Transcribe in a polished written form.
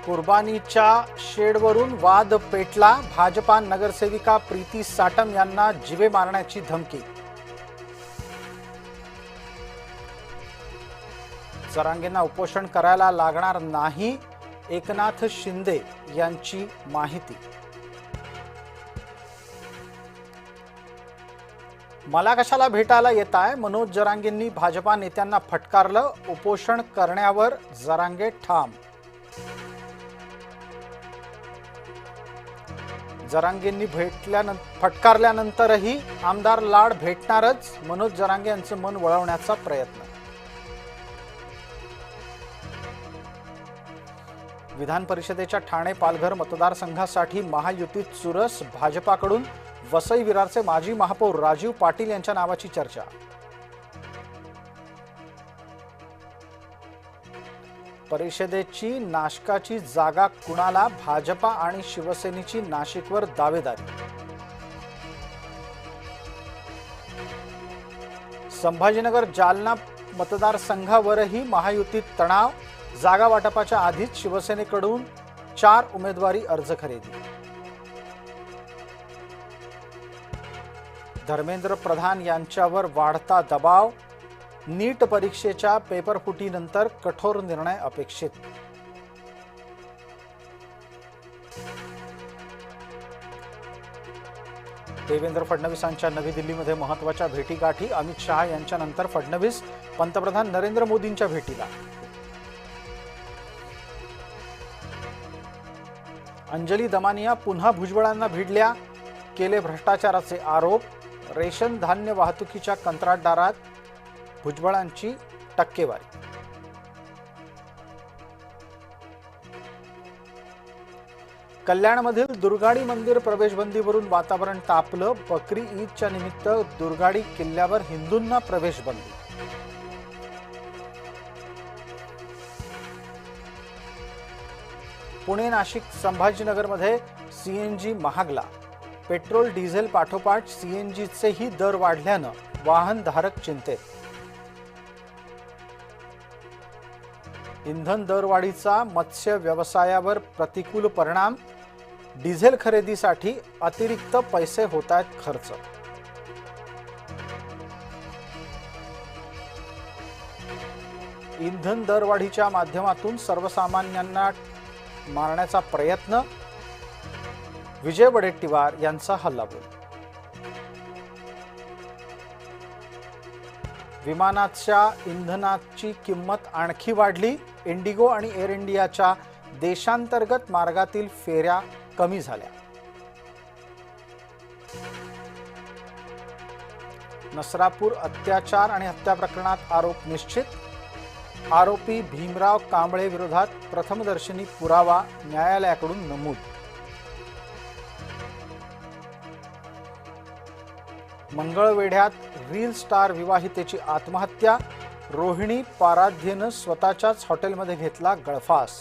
कुर्बानीच्या शेडवरून वाद पेटला। भाजपा नगरसेविका प्रीती साटम यांना जीवे मारण्याची धमकी। जरांगेंना उपोषण करायला लागणार नाही, एकनाथ शिंदे यांची माहिती। मला कशाला भेटायला येताय, मनोज जरांगेंनी भाजपा नेत्यांना फटकारलं। उपोषण करण्यावर जरांगे ठाम। जरांगेंनी फटकारल्यानंतरही आमदार लाड भेटणारच, मनोज जरांगे यांचं मन वळवण्याचा प्रयत्न। विधान परिषदेच्या ठाणे पालघर मतदारसंघासाठी महायुतीत चुरस। भाजपाकडून वसई विरारचे माजी महापौर राजीव पाटील यांच्या नावाची चर्चा। परिषदेची नाशिकची जागा कुणाला? भाजपा आणि शिवसेनेची नाशिकवर दावेदारी। संभाजीनगर जालना मतदारसंघावरही महायुतीत तणाव। जागा वाटपाच्या आधीच शिवसेनेकडून 4 उमेदवारी अर्ज खरेदी। धर्मेंद्र प्रधान यांच्यावर वाढता दबाव। नीट परीक्षेच्या पेपरफुटीनंतर कठोर निर्णय अपेक्षित। देवेंद्र फडणवीसांच्या नवी दिल्लीमध्ये महत्त्वाच्या भेटीगाठी। अमित शहा यांच्यानंतर फडणवीस पंतप्रधान नरेंद्र मोदींच्या भेटीला। अंजली दमानिया पुन्हा भुजबळांना भिडल्या, केले भ्रष्टाचाराचे आरोप। रेशन धान्य वाहतुकीच्या कंत्राटदारात भुजबळांची टक्केवारी। कल्याणमधील दुर्गाडी मंदिर प्रवेशबंदीवरून वातावरण तापलं। बकरी ईदच्या निमित्त दुर्गाडी किल्ल्यावर हिंदूंना प्रवेशबंदी। पुणे नाशिक संभाजीनगरमध्ये सीएनजी महागला। पेट्रोल डिझेल पाठोपाठ सीएनजीचेही दर वाढल्यानं वाहनधारक चिंतेत। इंधन दरवाढीचा मत्स्य व्यवसायावर प्रतिकूल परिणाम। डिझेल खरेदीसाठी अतिरिक्त पैसे होतायत खर्च। इंधन दरवाढीच्या माध्यमातून सर्वसामान्यांना मारण्याचा प्रयत्न। विजय वडेट्टीवार यांचा हल्लाबोल। विमानाच्या इंधनाची किंमत आणखी वाढली। इंडिगो आणि एअर इंडियाच्या देशांतर्गत मार्गातील फेऱ्या कमी झाल्या। नसरापूर अत्याचार आणि हत्या प्रकरणात आरोप निश्चित। आरोपी भीमराव कांबळे विरोधात प्रथमदर्शनी पुरावा न्यायालयाकडून नमूद। मंगळवेढ्यात रील स्टार विवाहितेची आत्महत्या। रोहिणी पाराध्येनं स्वतःच्याच हॉटेलमध्ये घेतला गळफास।